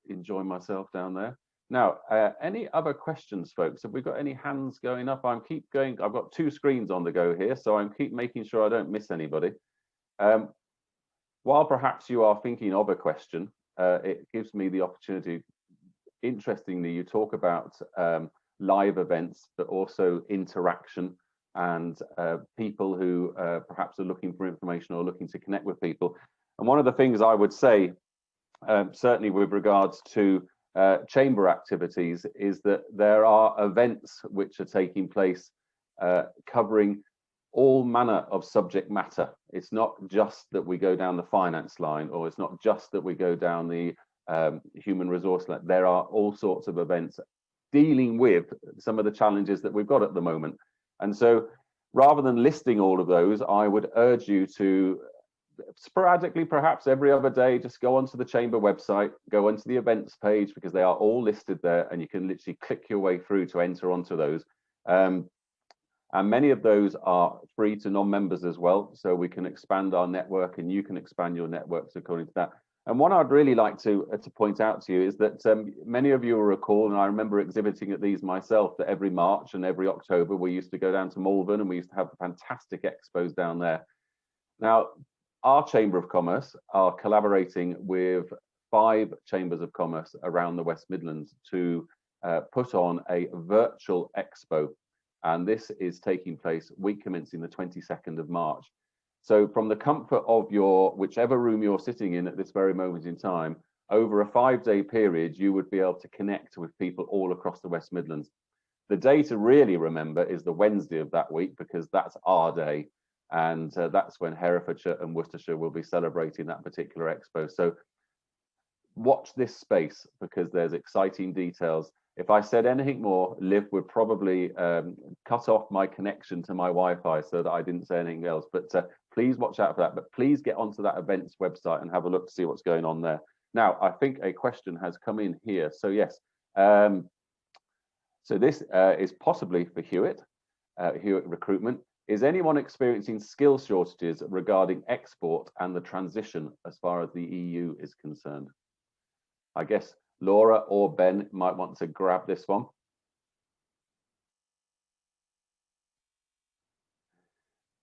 enjoying myself down there. Now, any other questions, folks? Have we got any hands going up? I'm keep going. I've got 2 screens on the go here, so I'm keep making sure I don't miss anybody. While perhaps you are thinking of a question, it gives me the opportunity. Interestingly, you talk about live events, but also interaction and people who perhaps are looking for information or looking to connect with people. And one of the things I would say, certainly with regards to chamber activities, is that there are events which are taking place covering all manner of subject matter. It's not just that we go down the finance line, or it's not just that we go down the human resource line. There are all sorts of events dealing with some of the challenges that we've got at the moment. And so rather than listing all of those, I would urge you to sporadically, perhaps every other day, just go onto the chamber website, go onto the events page, because they are all listed there, and you can literally click your way through to enter onto those. And many of those are free to non-members as well, so we can expand our network and you can expand your networks according to that. And what I'd really like to point out to you is that many of you will recall, and I remember exhibiting at these myself, that every March and every October we used to go down to Malvern and we used to have fantastic expos down there. Now, our Chamber of Commerce are collaborating with 5 chambers of commerce around the West Midlands to put on a virtual expo. And this is taking place week commencing the 22nd of March. So from the comfort of your whichever room you're sitting in at this very moment in time, over a 5-day period, you would be able to connect with people all across the West Midlands. The day to really remember is the Wednesday of that week, because that's our day. And that's when Herefordshire and Worcestershire will be celebrating that particular expo. So watch this space, because there's exciting details. If I said anything more, Liv would probably cut off my connection to my Wi-Fi so that I didn't say anything else. But please watch out for that. But please get onto that events website and have a look to see what's going on there. Now, I think a question has come in here. So yes, so this is possibly for Hewett, Hewett Recruitment. Is anyone experiencing skill shortages regarding export and the transition as far as the EU is concerned? I guess Laura or Ben might want to grab this one.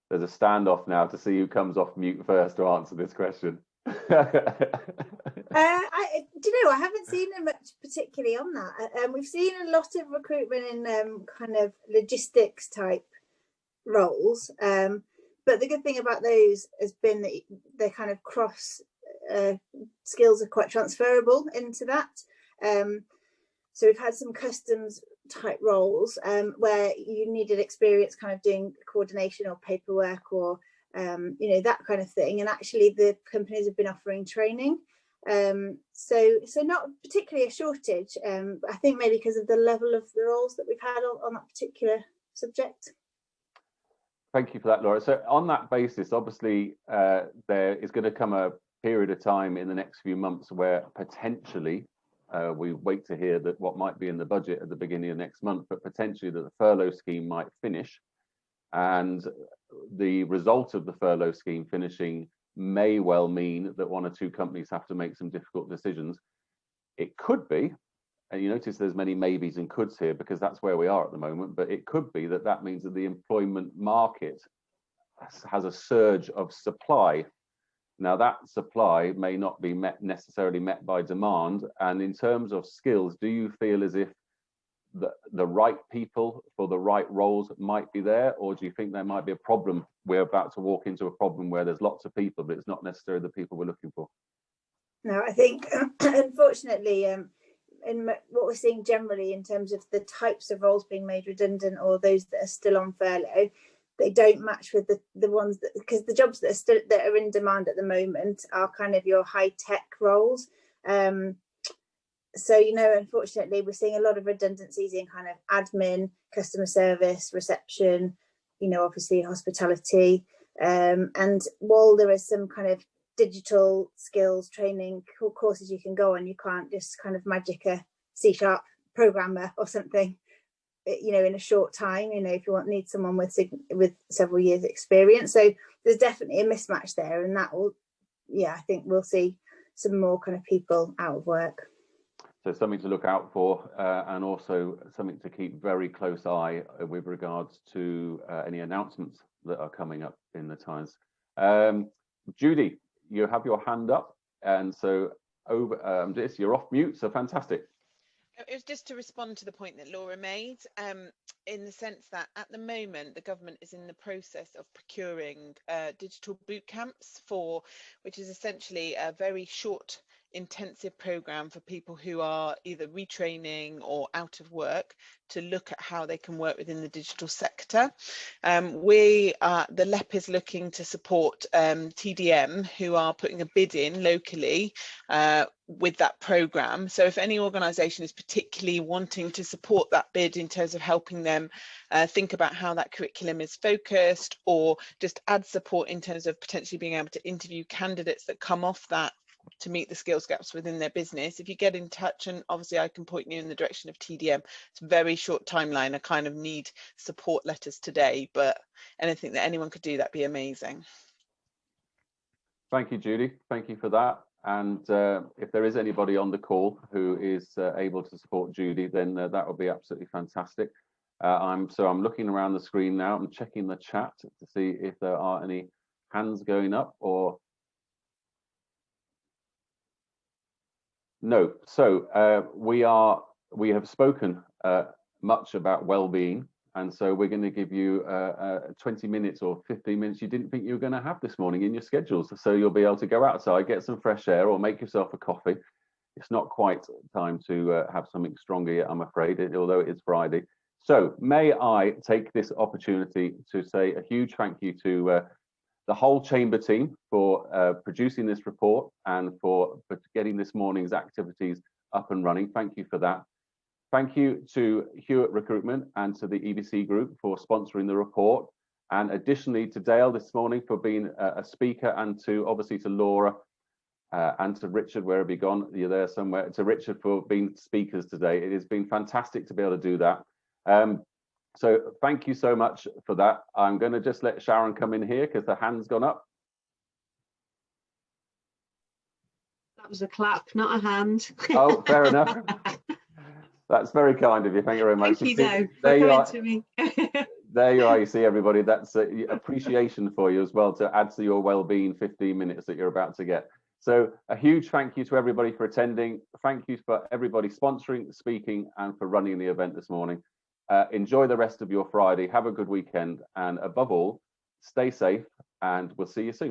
There's a standoff now to see who comes off mute first to answer this question. Do you know, I haven't seen much particularly on that. We've seen a lot of recruitment in kind of logistics type roles, but the good thing about those has been that they're kind of cross skills are quite transferable into that. So we've had some customs type roles where you needed experience kind of doing coordination or paperwork or you know, that kind of thing, and actually the companies have been offering training, so not particularly a shortage, but I think maybe because of the level of the roles that we've had on that particular subject. Thank you for that, Laura. So on that basis, obviously there is going to come a period of time in the next few months where potentially we wait to hear that what might be in the budget at the beginning of next month, but potentially that the furlough scheme might finish, and the result of the furlough scheme finishing may well mean that 1 or 2 companies have to make some difficult decisions. It could be, and you notice there's many maybes and coulds here because that's where we are at the moment, but it could be that that means that the employment market has a surge of supply. Now that supply may not be necessarily met by demand, and in terms of skills, do you feel as if the right people for the right roles might be there, or do you think there might be a problem? We're about to walk into a problem where there's lots of people, but it's not necessarily the people we're looking for. No, I think unfortunately in what we're seeing generally in terms of the types of roles being made redundant or those that are still on furlough, they don't match with the ones that, because the jobs that are in demand at the moment are kind of your high tech roles. So, you know, unfortunately, we're seeing a lot of redundancies in kind of admin, customer service, reception, you know, obviously hospitality. And while there is some kind of digital skills training courses you can go on, you can't just kind of magic a C# programmer or something, you know, in a short time, you know, if you need someone with several years experience. So there's definitely a mismatch there, and that will, yeah, I think we'll see some more kind of people out of work. So something to look out for, and also something to keep very close eye with regards to any announcements that are coming up in the Times. Judy, you have your hand up, and so over this, you're off mute, so fantastic. It was just to respond to the point that Laura made, in the sense that at the moment the government is in the process of procuring digital boot camps which is essentially a very short intensive program for people who are either retraining or out of work to look at how they can work within the digital sector. The LEP is looking to support TDM, who are putting a bid in locally with that program. So if any organisation is particularly wanting to support that bid in terms of helping them think about how that curriculum is focused, or just add support in terms of potentially being able to interview candidates that come off that to meet the skills gaps within their business, if you get in touch, and obviously I can point you in the direction of TDM. It's a very short timeline. I kind of need support letters today, but anything that anyone could do, that'd be amazing. Thank you, Judy. Thank you for that. And if there is anybody on the call who is able to support Judy, then that would be absolutely fantastic. I'm looking around the screen now. I'm checking the chat to see if there are any hands going up or no. So we have spoken much about well-being, and so we're going to give you 20 minutes or 15 minutes you didn't think you were going to have this morning in your schedules, so you'll be able to go outside, get some fresh air, or make yourself a coffee. It's not quite time to have something stronger yet, I'm afraid, although it is Friday. So may I take this opportunity to say a huge thank you to the whole Chamber team for producing this report and for getting this morning's activities up and running. Thank you for that. Thank you to Hewett Recruitment and to the EBC Group for sponsoring the report, and additionally to Dale this morning for being a speaker, and obviously to Laura and to Richard, where have you gone? You're there somewhere. To Richard for being speakers today. It has been fantastic to be able to do that. So thank you so much for that. I'm going to just let Sharon come in here because the hand's gone up. That was a clap, not a hand. Oh, fair enough. That's very kind of you. Thank you very much. Thank you, though, there you are. To me. There you are. You see, everybody. That's appreciation for you as well, to add to your well-being 15 minutes that you're about to get. So a huge thank you to everybody for attending. Thank you for everybody sponsoring, speaking, and for running the event this morning. Enjoy the rest of your Friday. Have a good weekend, and above all, stay safe, and we'll see you soon.